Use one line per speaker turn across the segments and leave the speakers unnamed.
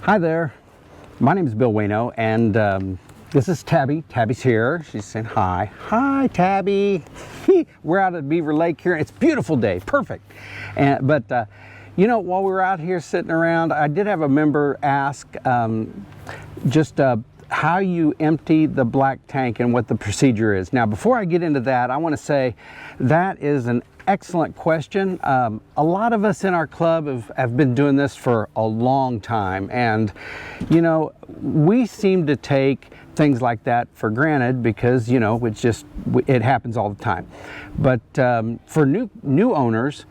Hi there, my name is Bill Wayno, and this is Tabby. Tabby's here. She's saying hi. Hi, Tabby. We're out at Beaver Lake here. It's a beautiful day, perfect. But you know, while we were out here sitting around, I did have a member ask how you empty the black tank and what the procedure is. Now, before I get into that, I want to say that is an excellent question. A lot of us in our club have been doing this for a long time, and you know, we seem to take things like that for granted because, you know, it happens all the time. But for new owners,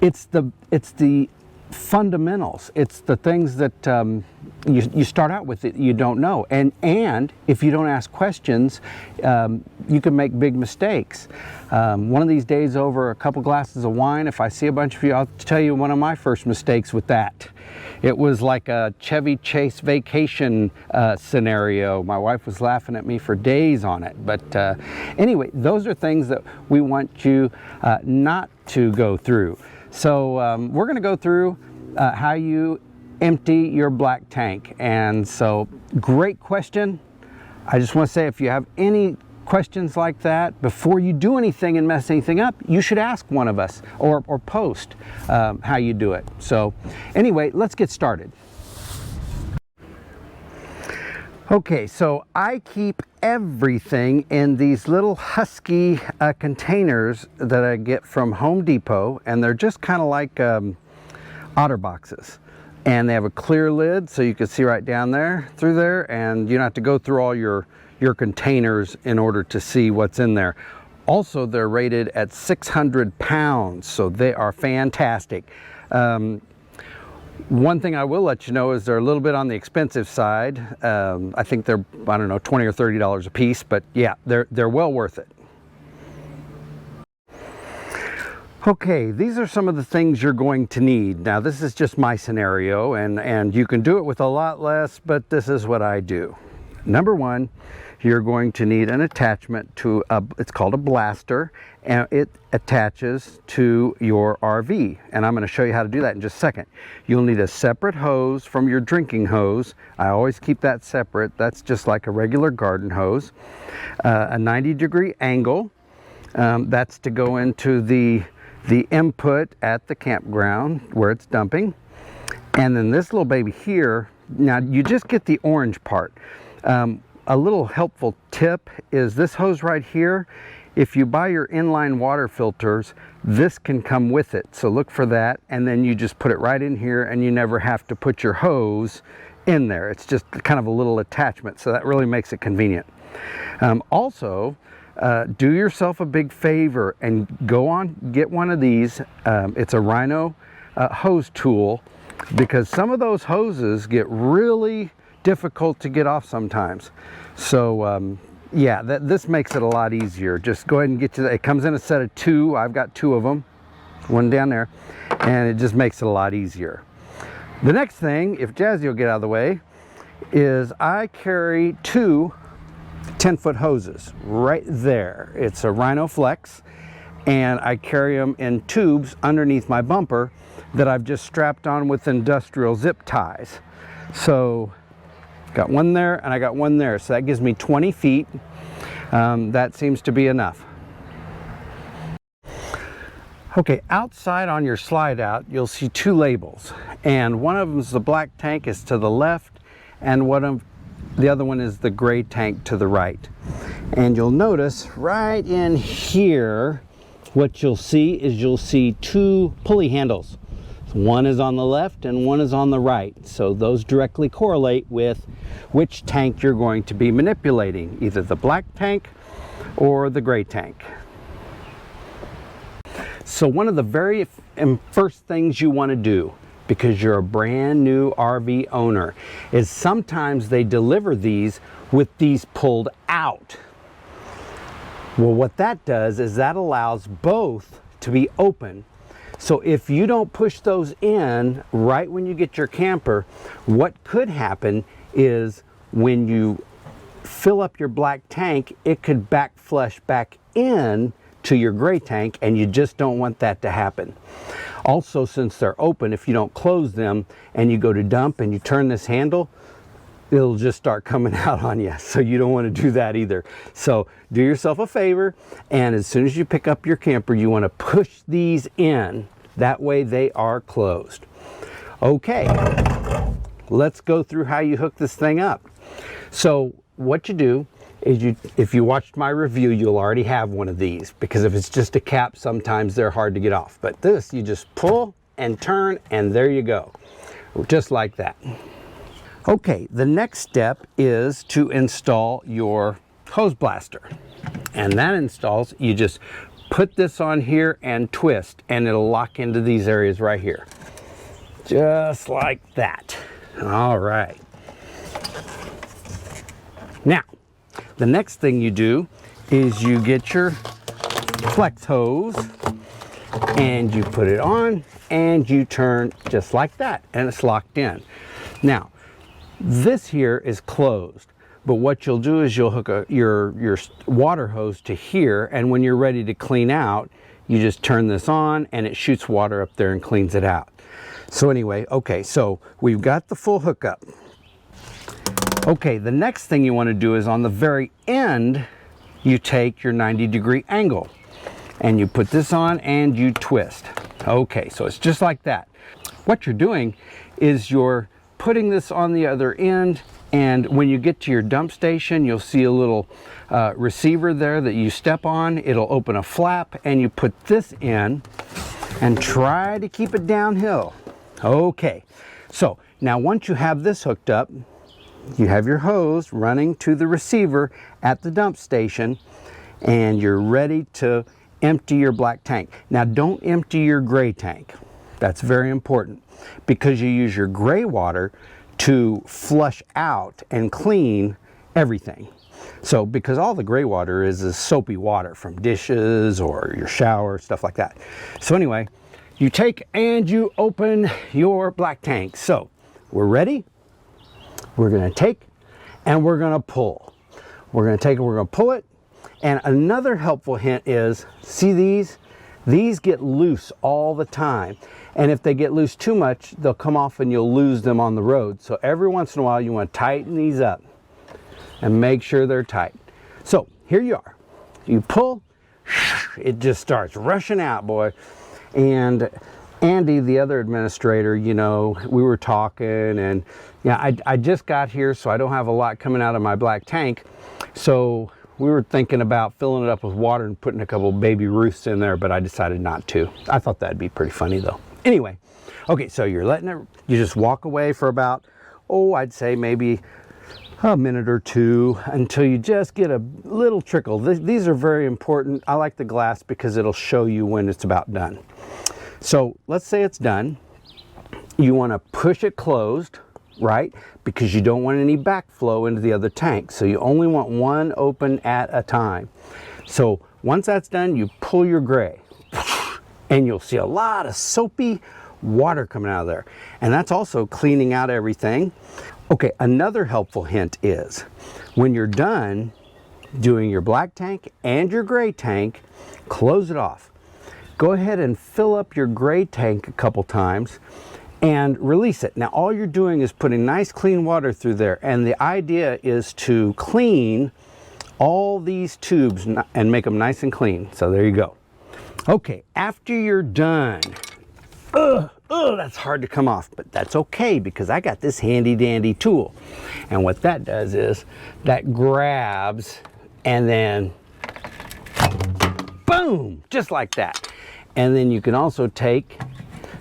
it's the fundamentals. It's the things that you start out with that you don't know, and if you don't ask questions, you can make big mistakes. One of these days, over a couple glasses of wine, if I see a bunch of you, I'll tell you one of my first mistakes with that. It was like a Chevy Chase vacation scenario. My wife was laughing at me for days on it. But anyway, those are things that we want you not to go through. So we're going to go through how you empty your black tank. And so, great question. I just want to say, if you have any questions like that, before you do anything and mess anything up, you should ask one of us or post how you do it. So anyway, let's get started. Okay, so I keep everything in these little husky containers that I get from Home Depot, and they're just kind of like otter boxes. And they have a clear lid, so you can see right down there, through there, and you don't have to go through all your containers in order to see what's in there. Also, they're rated at 600 pounds, so they are fantastic. One thing I will let you know is they're a little bit on the expensive side. I think they're, I don't know, $20 or $30 a piece, but yeah, they're well worth it. Okay, these are some of the things you're going to need. Now, this is just my scenario, and you can do it with a lot less, but this is what I do. Number one, you're going to need an attachment to it's called a blaster, and it attaches to your RV. And I'm going to show you how to do that in just a second. You'll need a separate hose from your drinking hose. I always keep that separate. That's just like a regular garden hose. A 90-degree angle. That's to go into the input at the campground where it's dumping. And then this little baby here, now you just get the orange part. A little helpful tip is this hose right here. If you buy your inline water filters, this can come with it. So look for that, and then you just put it right in here, and you never have to put your hose in there. It's just kind of a little attachment, so that really makes it convenient. Also, do yourself a big favor and get one of these. It's a Rhino hose tool, because some of those hoses get really difficult to get off sometimes. So yeah, this makes it a lot easier. Just go ahead and get you that. It comes in a set of 2. I've got 2 of them, one down there, and it just makes it a lot easier. The next thing, if Jazzy will get out of the way, is I carry 2 10-foot hoses right there. It's a Rhino Flex, and I carry them in tubes underneath my bumper that I've just strapped on with industrial zip ties. So got one there, and I got one there, so that gives me 20 feet. That seems to be enough. Okay, outside on your slide out, you'll see 2 labels, and one of them is the black tank is to the left, and the other one is the gray tank to the right. And you'll notice right in here, what you'll see is 2 pulley handles. One is on the left and one is on the right. So those directly correlate with which tank you're going to be manipulating, either the black tank or the gray tank. So one of the very first things you want to do, because you're a brand new RV owner, is sometimes they deliver these with these pulled out. Well, what that does is that allows both to be open. So if you don't push those in right when you get your camper, what could happen is when you fill up your black tank, it could back flush back in to your gray tank, and you just don't want that to happen. Also, since they're open, if you don't close them and you go to dump and you turn this handle, it'll just start coming out on you. So you don't want to do that either. So do yourself a favor, and as soon as you pick up your camper, you want to push these in. That way they are closed. Okay, let's go through how you hook this thing up. So what you do is if you watched my review, you'll already have one of these, because if it's just a cap, sometimes they're hard to get off. But this, you just pull and turn, and there you go, just like that. Okay, the next step is to install your hose blaster. And that installs, you just put this on here and twist, and it'll lock into these areas right here. Just like that. All right. Now, the next thing you do is you get your flex hose and you put it on and you turn just like that, and it's locked in. Now, this here is closed, but what you'll do is you'll hook your water hose to here, and when you're ready to clean out, you just turn this on and it shoots water up there and cleans it out. So anyway, okay, so we've got the full hookup. Okay, the next thing you want to do is on the very end, you take your 90-degree angle and you put this on and you twist. Okay, so it's just like that. What you're doing is you're putting this on the other end, and when you get to your dump station, you'll see a little receiver there that you step on. It'll open a flap, and you put this in and try to keep it downhill. Okay, so now once you have this hooked up, you have your hose running to the receiver at the dump station, and you're ready to empty your black tank. Now, don't empty your gray tank. That's very important, because you use your gray water to flush out and clean everything. So, because all the gray water is soapy water from dishes or your shower, stuff like that. So anyway, you take and you open your black tank. So, we're ready. We're going to take and we're going to pull. We're going to take and we're going to pull it. And another helpful hint is, see these? These get loose all the time. And if they get loose too much, they'll come off and you'll lose them on the road. So every once in a while, you want to tighten these up and make sure they're tight. So here you are. You pull, it just starts rushing out, boy. And Andy, the other administrator, you know, we were talking, and yeah, I just got here, so I don't have a lot coming out of my black tank. So we were thinking about filling it up with water and putting a couple baby Ruths in there, but I decided not to. I thought that'd be pretty funny though. Anyway, okay, so you're letting it, you just walk away for about, oh, I'd say maybe a minute or two until you just get a little trickle. These are very important. I like the glass because it'll show you when it's about done. So let's say it's done. You want to push it closed, right? Because you don't want any backflow into the other tank. So you only want one open at a time. So once that's done, you pull your gray and you'll see a lot of soapy water coming out of there. And that's also cleaning out everything. Okay, another helpful hint is when you're done doing your black tank and your gray tank, close it off. Go ahead and fill up your gray tank a couple times and release it. Now all you're doing is putting nice clean water through there, and the idea is to clean all these tubes and make them nice and clean. So there you go. Okay, after you're done, that's hard to come off, but that's okay because I got this handy dandy tool. And what that does is that grabs and then boom, just like that. And then you can also take,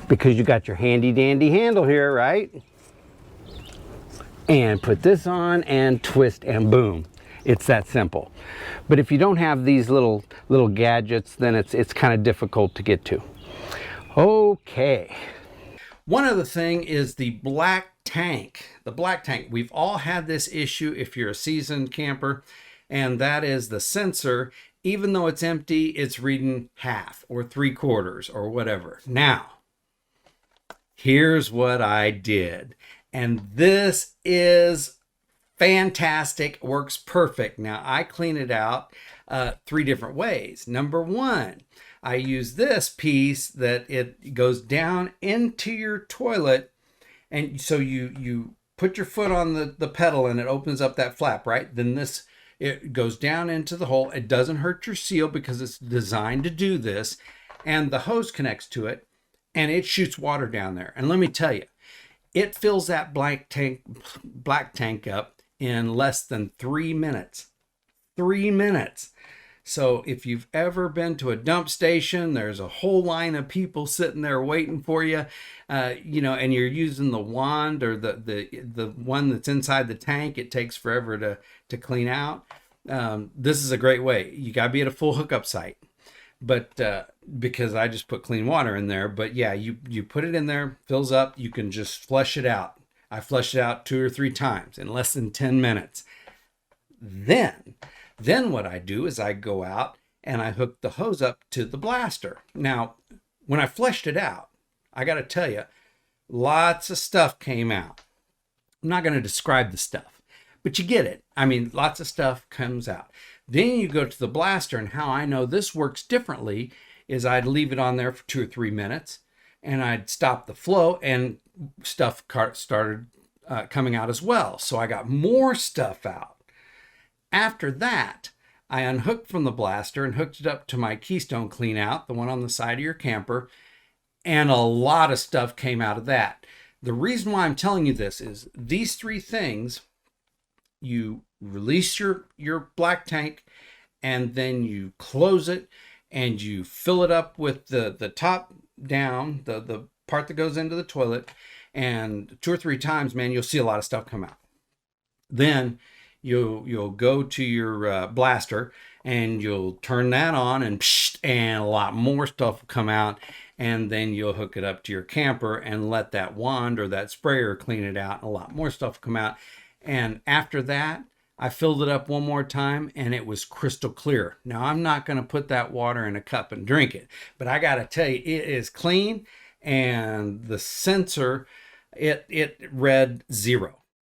because you got your handy dandy handle here, right? And put this on and twist and boom. It's that simple. But if you don't have these little gadgets, then it's kind of difficult to get to. Okay. One other thing is the black tank. The black tank. We've all had this issue if you're a seasoned camper, and that is the sensor. Even though it's empty, it's reading half or 3/4 or whatever. Now, here's what I did. And this is fantastic, works perfect. Now, I clean it out. three different ways. Number one, I use this piece that it goes down into your toilet, and so you put your foot on the pedal and it opens up that flap, right? Then this, it goes down into the hole. It doesn't hurt your seal because it's designed to do this, and the hose connects to it, and it shoots water down there. And let me tell you, it fills that black tank up in less than 3 minutes. 3 minutes. So if you've ever been to a dump station, there's a whole line of people sitting there waiting for you, you know, and you're using the wand or the one that's inside the tank. It takes forever to clean out. This is a great way. You got to be at a full hookup site, but because I just put clean water in there. But yeah, you put it in there, fills up. You can just flush it out. I flushed it out 2 or 3 times in less than 10 minutes. Then what I do is I go out and I hook the hose up to the blaster. Now, when I fleshed it out, I got to tell you, lots of stuff came out. I'm not going to describe the stuff, but you get it. I mean, lots of stuff comes out. Then you go to the blaster, and how I know this works differently is I'd leave it on there for 2 or 3 minutes, and I'd stop the flow, and stuff started coming out as well. So I got more stuff out. After that, I unhooked from the blaster and hooked it up to my Keystone clean out, the one on the side of your camper, and a lot of stuff came out of that. The reason why I'm telling you this is these 3 things: you release your black tank, and then you close it, and you fill it up with the top down, the part that goes into the toilet, and 2 or 3 times, man, you'll see a lot of stuff come out. Then you'll go to your blaster and you'll turn that on, and a lot more stuff will come out. And then you'll hook it up to your camper and let that wand or that sprayer clean it out, and a lot more stuff will come out. And after that, I filled it up one more time, and it was crystal clear. Now, I'm not going to put that water in a cup and drink it, but I got to tell you, it is clean. And the sensor, it read 0.